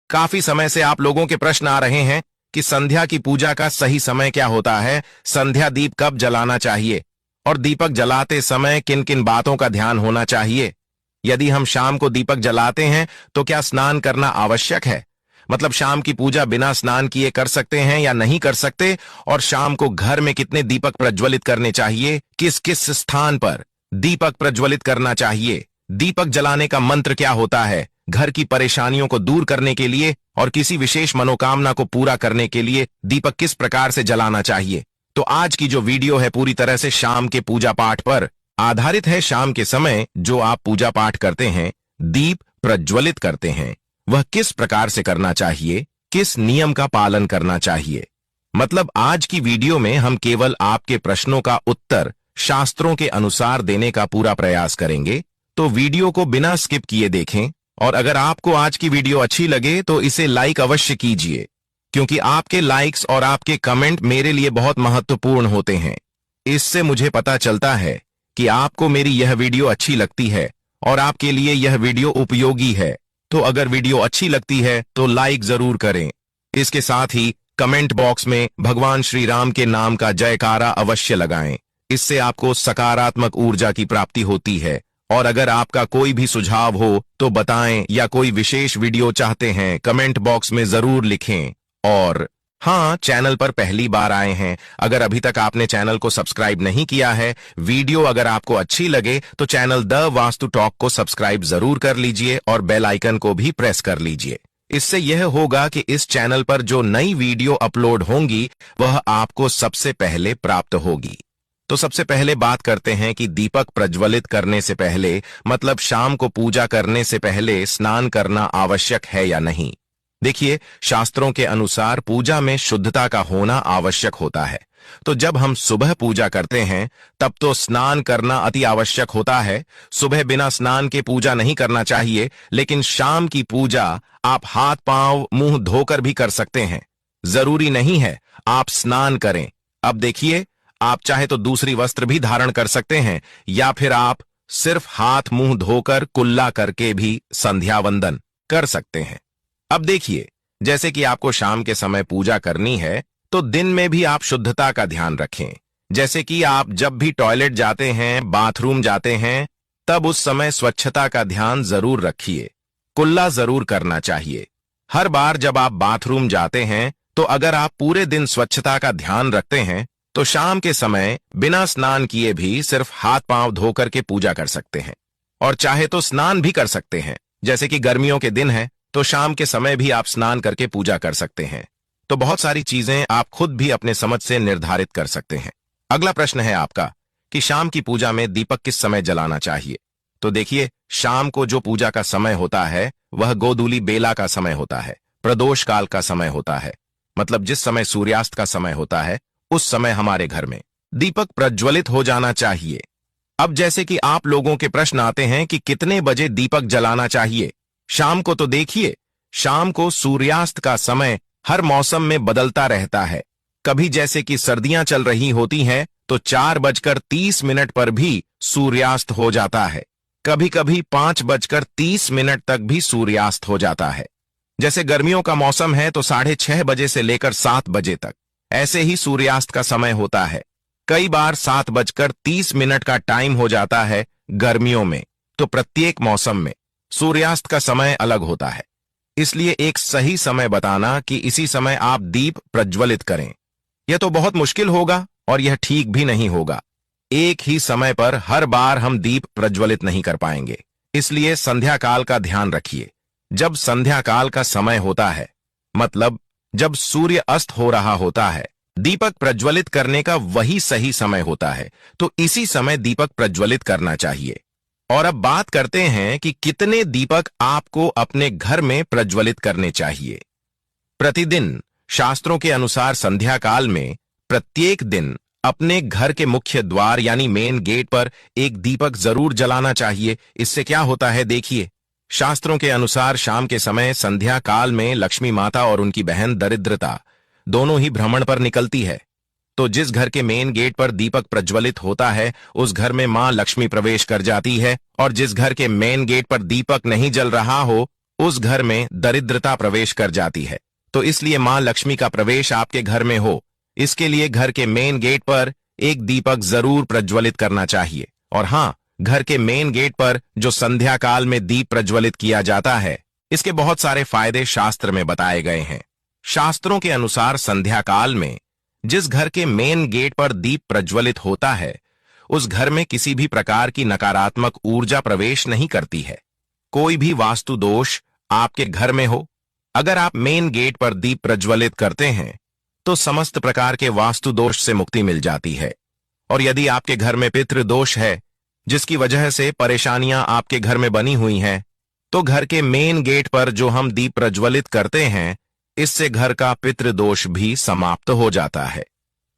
काफी समय से आप लोगों के प्रश्न आ रहे हैं कि संध्या की पूजा का सही समय क्या होता है, संध्या दीप कब जलाना चाहिए और दीपक जलाते समय किन किन बातों का ध्यान होना चाहिए। यदि हम शाम को दीपक जलाते हैं तो क्या स्नान करना आवश्यक है, मतलब शाम की पूजा बिना स्नान किए कर सकते हैं या नहीं कर सकते, और शाम को घर में कितने दीपक प्रज्वलित करने चाहिए, किस किस स्थान पर दीपक प्रज्वलित करना चाहिए, दीपक जलाने का मंत्र क्या होता है, घर की परेशानियों को दूर करने के लिए और किसी विशेष मनोकामना को पूरा करने के लिए दीपक किस प्रकार से जलाना चाहिए। तो आज की जो वीडियो है पूरी तरह से शाम के पूजा पाठ पर आधारित है। शाम के समय जो आप पूजा पाठ करते हैं, दीप प्रज्वलित करते हैं, वह किस प्रकार से करना चाहिए, किस नियम का पालन करना चाहिए। मतलब आज की वीडियो में हम केवल आपके प्रश्नों का उत्तर शास्त्रों के अनुसार देने का पूरा प्रयास करेंगे, तो वीडियो को बिना स्किप किए देखें। और अगर आपको आज की वीडियो अच्छी लगे तो इसे लाइक अवश्य कीजिए, क्योंकि आपके लाइक्स और आपके कमेंट मेरे लिए बहुत महत्वपूर्ण होते हैं। इससे मुझे पता चलता है कि आपको मेरी यह वीडियो अच्छी लगती है और आपके लिए यह वीडियो उपयोगी है। तो अगर वीडियो अच्छी लगती है तो लाइक जरूर करें। इसके साथ ही कमेंट बॉक्स में भगवान श्री राम के नाम का जयकारा अवश्य लगाएं। इससे आपको सकारात्मक ऊर्जा की प्राप्ति होती है। और अगर आपका कोई भी सुझाव हो तो बताएं, या कोई विशेष वीडियो चाहते हैं कमेंट बॉक्स में जरूर लिखें। और हाँ, चैनल पर पहली बार आए हैं, अगर अभी तक आपने चैनल को सब्सक्राइब नहीं किया है, वीडियो अगर आपको अच्छी लगे तो चैनल द वास्तु टॉक को सब्सक्राइब जरूर कर लीजिए और बेल आइकन को भी प्रेस कर लीजिए। इससे यह होगा कि इस चैनल पर जो नई वीडियो अपलोड होंगी वह आपको सबसे पहले प्राप्त होगी। तो सबसे पहले बात करते हैं कि दीपक प्रज्वलित करने से पहले, मतलब शाम को पूजा करने से पहले स्नान करना आवश्यक है या नहीं। देखिए, शास्त्रों के अनुसार पूजा में शुद्धता का होना आवश्यक होता है। तो जब हम सुबह पूजा करते हैं तब तो स्नान करना अति आवश्यक होता है। सुबह बिना स्नान के पूजा नहीं करना चाहिए, लेकिन शाम की पूजा आप हाथ पांव मुंह धोकर भी कर सकते हैं। जरूरी नहीं है आप स्नान करें। अब देखिए, आप चाहे तो दूसरी वस्त्र भी धारण कर सकते हैं, या फिर आप सिर्फ हाथ मुंह धोकर कुल्ला करके भी संध्या वंदन कर सकते हैं। अब देखिए, जैसे कि आपको शाम के समय पूजा करनी है तो दिन में भी आप शुद्धता का ध्यान रखें। जैसे कि आप जब भी टॉयलेट जाते हैं, बाथरूम जाते हैं, तब उस समय स्वच्छता का ध्यान जरूर रखिए। कुल्ला जरूर करना चाहिए। हर बार जब आप बाथरूम जाते हैं तो अगर आप पूरे दिन स्वच्छता का ध्यान रखते हैं तो शाम के समय बिना स्नान किए भी सिर्फ हाथ पांव धोकर के पूजा कर सकते हैं। और चाहे तो स्नान भी कर सकते हैं, जैसे कि गर्मियों के दिन है तो शाम के समय भी आप स्नान करके पूजा कर सकते हैं। तो बहुत सारी चीजें आप खुद भी अपने समझ से निर्धारित कर सकते हैं। अगला प्रश्न है आपका कि शाम की पूजा में दीपक किस समय जलाना चाहिए। तो देखिए, शाम को जो पूजा का समय होता है वह गोधूली बेला का समय होता है, प्रदोष काल का समय होता है। मतलब जिस समय सूर्यास्त का समय होता है उस समय हमारे घर में दीपक प्रज्वलित हो जाना चाहिए। अब जैसे कि आप लोगों के प्रश्न आते हैं कि कितने बजे दीपक जलाना चाहिए शाम को, तो देखिए, शाम को सूर्यास्त का समय हर मौसम में बदलता रहता है। कभी जैसे कि सर्दियां चल रही होती हैं तो 4:30 पर भी सूर्यास्त हो जाता है। कभी कभी 5:30 तक भी सूर्यास्त हो जाता है। जैसे गर्मियों का मौसम है तो 6:30 बजे से लेकर 7 बजे तक ऐसे ही सूर्यास्त का समय होता है। कई बार 7:30 का टाइम हो जाता है गर्मियों में। तो प्रत्येक मौसम में सूर्यास्त का समय अलग होता है, इसलिए एक सही समय बताना कि इसी समय आप दीप प्रज्वलित करें, यह तो बहुत मुश्किल होगा और यह ठीक भी नहीं होगा। एक ही समय पर हर बार हम दीप प्रज्वलित नहीं कर पाएंगे, इसलिए संध्या काल का ध्यान रखिए। जब संध्या काल का समय होता है, मतलब जब सूर्य अस्त हो रहा होता है, दीपक प्रज्वलित करने का वही सही समय होता है। तो इसी समय दीपक प्रज्वलित करना चाहिए। और अब बात करते हैं कि कितने दीपक आपको अपने घर में प्रज्वलित करने चाहिए। प्रतिदिन शास्त्रों के अनुसार संध्या काल में प्रत्येक दिन अपने घर के मुख्य द्वार यानी मेन गेट पर एक दीपक जरूर जलाना चाहिए। इससे क्या होता है, देखिए, शास्त्रों के अनुसार शाम के समय संध्या काल में लक्ष्मी माता और उनकी बहन दरिद्रता दोनों ही भ्रमण पर निकलती है। तो जिस घर के मेन गेट पर दीपक प्रज्वलित होता है उस घर में मां लक्ष्मी प्रवेश कर जाती है, और जिस घर के मेन गेट पर दीपक नहीं जल रहा हो उस घर में दरिद्रता प्रवेश कर जाती है। तो इसलिए मां लक्ष्मी का प्रवेश आपके घर में हो, इसके लिए घर के मेन गेट पर एक दीपक जरूर प्रज्वलित करना चाहिए। और हां, घर के मेन गेट पर जो संध्या काल में दीप प्रज्वलित किया जाता है, इसके बहुत सारे फायदे शास्त्र में बताए गए हैं। शास्त्रों के अनुसार संध्या काल में जिस घर के मेन गेट पर दीप प्रज्वलित होता है, उस घर में किसी भी प्रकार की नकारात्मक ऊर्जा प्रवेश नहीं करती है। कोई भी वास्तु दोष आपके घर में हो, अगर आप मेन गेट पर दीप प्रज्वलित करते हैं तो समस्त प्रकार के वास्तु दोष से मुक्ति मिल जाती है। और यदि आपके घर में पितृ दोष है, जिसकी वजह से परेशानियां आपके घर में बनी हुई हैं, तो घर के मेन गेट पर जो हम दीप प्रज्वलित करते हैं, इससे घर का पितृ दोष भी समाप्त हो जाता है।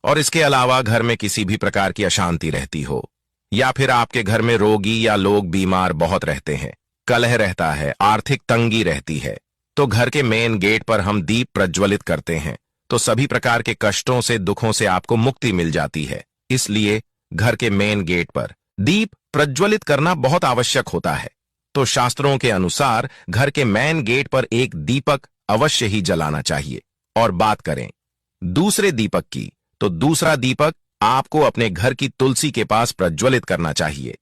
और इसके अलावा घर में किसी भी प्रकार की अशांति रहती हो, या फिर आपके घर में रोगी या लोग बीमार बहुत रहते हैं, कलह रहता है, आर्थिक तंगी रहती है, तो घर के मेन गेट पर हम दीप प्रज्वलित करते हैं तो सभी प्रकार के कष्टों से, दुखों से आपको मुक्ति मिल जाती है। इसलिए घर के मेन गेट पर दीप प्रज्वलित करना बहुत आवश्यक होता है। तो शास्त्रों के अनुसार घर के मेन गेट पर एक दीपक अवश्य ही जलाना चाहिए। और बात करें दूसरे दीपक की, तो दूसरा दीपक आपको अपने घर की तुलसी के पास प्रज्वलित करना चाहिए।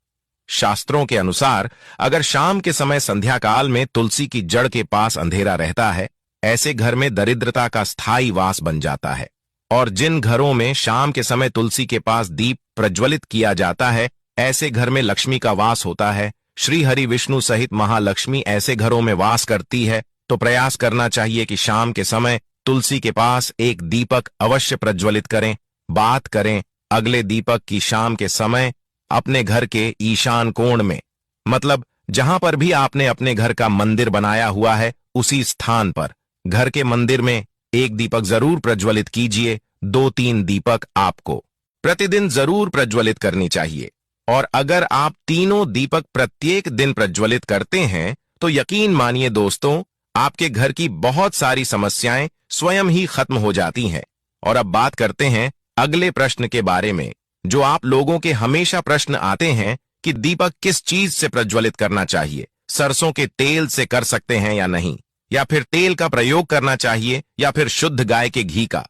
शास्त्रों के अनुसार अगर शाम के समय संध्या काल में तुलसी की जड़ के पास अंधेरा रहता है, ऐसे घर में दरिद्रता का स्थायी वास बन जाता है। और जिन घरों में शाम के समय तुलसी के पास दीप प्रज्वलित किया जाता है, ऐसे घर में लक्ष्मी का वास होता है। श्री हरि विष्णु सहित महालक्ष्मी ऐसे घरों में वास करती है। तो प्रयास करना चाहिए कि शाम के समय तुलसी के पास एक दीपक अवश्य प्रज्वलित करें। बात करें अगले दीपक की, शाम के समय अपने घर के ईशान कोण में, मतलब जहां पर भी आपने अपने घर का मंदिर बनाया हुआ है, उसी स्थान पर घर के मंदिर में एक दीपक जरूर प्रज्वलित कीजिए। 2-3 दीपक आपको प्रतिदिन जरूर प्रज्वलित करनी चाहिए। और अगर आप तीनों दीपक प्रत्येक दिन प्रज्वलित करते हैं, तो यकीन मानिए दोस्तों, आपके घर की बहुत सारी समस्याएं स्वयं ही खत्म हो जाती हैं। और अब बात करते हैं अगले प्रश्न के बारे में, जो आप लोगों के हमेशा प्रश्न आते हैं कि दीपक किस चीज से प्रज्वलित करना चाहिए, सरसों के तेल से कर सकते हैं या नहीं, या फिर तेल का प्रयोग करना चाहिए, या फिर शुद्ध गाय के घी का,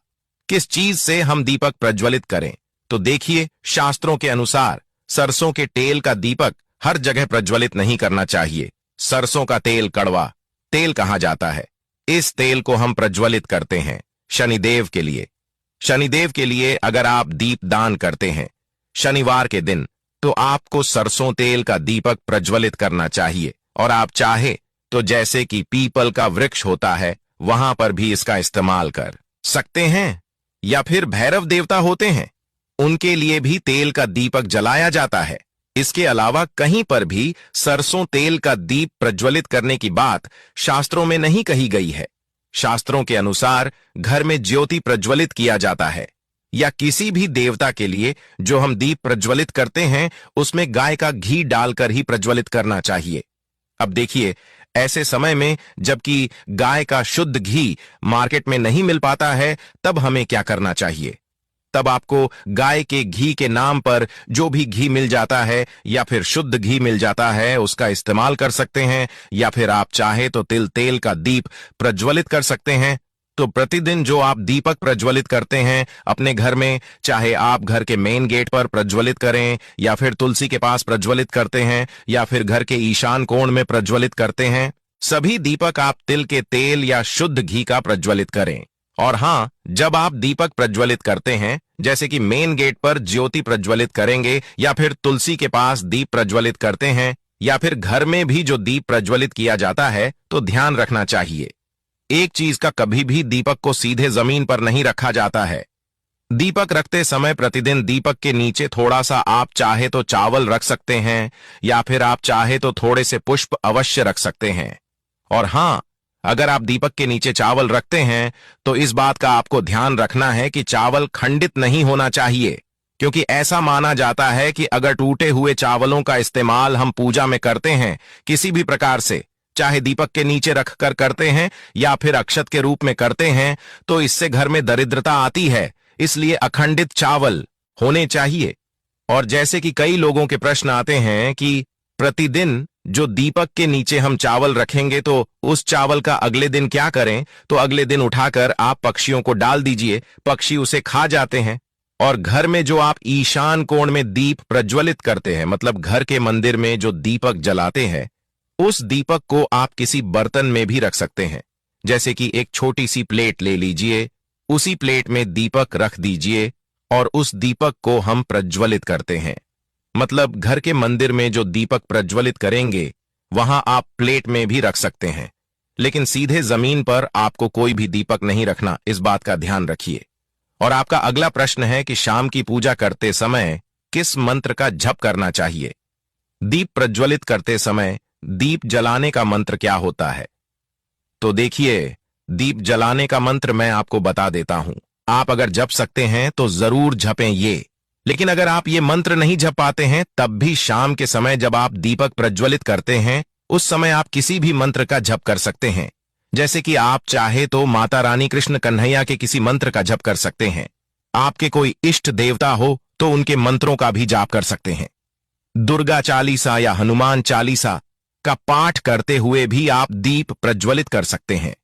किस चीज से हम दीपक प्रज्वलित करें। तो देखिए, शास्त्रों के अनुसार सरसों के तेल का दीपक हर जगह प्रज्वलित नहीं करना चाहिए। सरसों का तेल कड़वा तेल कहा जाता है। इस तेल को हम प्रज्वलित करते हैं शनिदेव के लिए। शनिदेव के लिए अगर आप दीप दान करते हैं शनिवार के दिन, तो आपको सरसों तेल का दीपक प्रज्वलित करना चाहिए। और आप चाहे तो जैसे कि पीपल का वृक्ष होता है, वहां पर भी इसका इस्तेमाल कर सकते हैं। या फिर भैरव देवता होते हैं, उनके लिए भी तेल का दीपक जलाया जाता है। इसके अलावा कहीं पर भी सरसों तेल का दीप प्रज्वलित करने की बात शास्त्रों में नहीं कही गई है। शास्त्रों के अनुसार घर में ज्योति प्रज्वलित किया जाता है, या किसी भी देवता के लिए जो हम दीप प्रज्वलित करते हैं, उसमें गाय का घी डालकर ही प्रज्वलित करना चाहिए। अब देखिए, ऐसे समय में जबकि गाय का शुद्ध घी मार्केट में नहीं मिल पाता है, तब हमें क्या करना चाहिए? तब आपको गाय के घी के नाम पर जो भी घी मिल जाता है, या फिर शुद्ध घी मिल जाता है, उसका इस्तेमाल कर सकते हैं। या फिर आप चाहे तो तिल तेल का दीप प्रज्वलित कर सकते हैं। तो प्रतिदिन जो आप दीपक प्रज्वलित करते हैं अपने घर में, चाहे आप घर के मेन गेट पर प्रज्वलित करें, या फिर तुलसी के पास प्रज्वलित करते हैं, या फिर घर के ईशान कोण में प्रज्वलित करते हैं, सभी दीपक आप तिल के तेल या शुद्ध घी का प्रज्वलित करें। और हां, जब आप दीपक प्रज्वलित करते हैं, जैसे कि मेन गेट पर ज्योति प्रज्वलित करेंगे, या फिर तुलसी के पास दीप प्रज्वलित करते हैं, या फिर घर में भी जो दीप प्रज्वलित किया जाता है, तो ध्यान रखना चाहिए, एक चीज का कभी भी दीपक को सीधे जमीन पर नहीं रखा जाता है। दीपक रखते समय प्रतिदिन दीपक के नीचे थोड़ा सा आप चाहे तो चावल रख सकते हैं, या फिर आप चाहे तो थोड़े से पुष्प अवश्य रख सकते हैं। और हां, अगर आप दीपक के नीचे चावल रखते हैं, तो इस बात का आपको ध्यान रखना है कि चावल खंडित नहीं होना चाहिए, क्योंकि ऐसा माना जाता है कि अगर टूटे हुए चावलों का इस्तेमाल हम पूजा में करते हैं किसी भी प्रकार से, चाहे दीपक के नीचे रखकर करते हैं या फिर अक्षत के रूप में करते हैं, तो इससे घर में दरिद्रता आती है। इसलिए अखंडित चावल होने चाहिए। और जैसे कि कई लोगों के प्रश्न आते हैं कि प्रतिदिन जो दीपक के नीचे हम चावल रखेंगे तो उस चावल का अगले दिन क्या करें, तो अगले दिन उठाकर आप पक्षियों को डाल दीजिए, पक्षी उसे खा जाते हैं। और घर में जो आप ईशान कोण में दीप प्रज्वलित करते हैं, मतलब घर के मंदिर में जो दीपक जलाते हैं, उस दीपक को आप किसी बर्तन में भी रख सकते हैं। जैसे कि एक छोटी सी प्लेट ले लीजिए, उसी प्लेट में दीपक रख दीजिए और उस दीपक को हम प्रज्वलित करते हैं। मतलब घर के मंदिर में जो दीपक प्रज्वलित करेंगे वहां आप प्लेट में भी रख सकते हैं, लेकिन सीधे जमीन पर आपको कोई भी दीपक नहीं रखना, इस बात का ध्यान रखिए। और आपका अगला प्रश्न है कि शाम की पूजा करते समय किस मंत्र का जप करना चाहिए। दीप प्रज्वलित करते समय दीप जलाने का मंत्र क्या होता है? तो देखिए, दीप जलाने का मंत्र मैं आपको बता देता हूं। आप अगर जप सकते हैं तो जरूर जपें ये, लेकिन अगर आप ये मंत्र नहीं जप पाते हैं तब भी शाम के समय जब आप दीपक प्रज्वलित करते हैं उस समय आप किसी भी मंत्र का जप कर सकते हैं। जैसे कि आप चाहे तो माता रानी कृष्ण कन्हैया के किसी मंत्र का जप कर सकते हैं। आपके कोई इष्ट देवता हो तो उनके मंत्रों का भी जाप कर सकते हैं। दुर्गा चालीसा या हनुमान चालीसा का पाठ करते हुए भी आप दीप प्रज्वलित कर सकते हैं।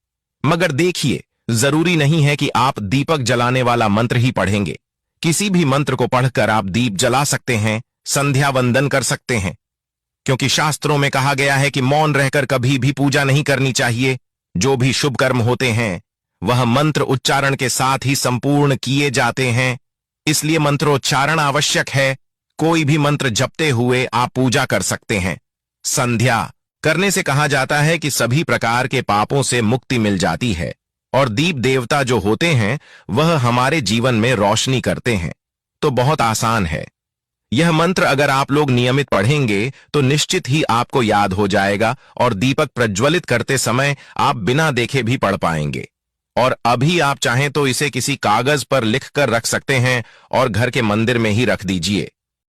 मगर देखिए, जरूरी नहीं है कि आप दीपक जलाने वाला मंत्र ही पढ़ेंगे। किसी भी मंत्र को पढ़कर आप दीप जला सकते हैं, संध्या वंदन कर सकते हैं, क्योंकि शास्त्रों में कहा गया है कि मौन रहकर कभी भी पूजा नहीं करनी चाहिए। जो भी शुभ कर्म होते हैं वह मंत्र उच्चारण के साथ ही संपूर्ण किए जाते हैं, इसलिए मंत्रोच्चारण आवश्यक है। कोई भी मंत्र जपते हुए आप पूजा कर सकते हैं। संध्या करने से कहा जाता है कि सभी प्रकार के पापों से मुक्ति मिल जाती है और दीप देवता जो होते हैं वह हमारे जीवन में रोशनी करते हैं। तो बहुत आसान है। यह मंत्र अगर आप लोग नियमित पढ़ेंगे तो निश्चित ही आपको याद हो जाएगा और दीपक प्रज्वलित करते समय आप बिना देखे भी पढ़ पाएंगे। और अभी आप चाहें तो इसे किसी कागज पर लिखकर रख सकते हैं और घर के मंदिर में ही रख दीजिए।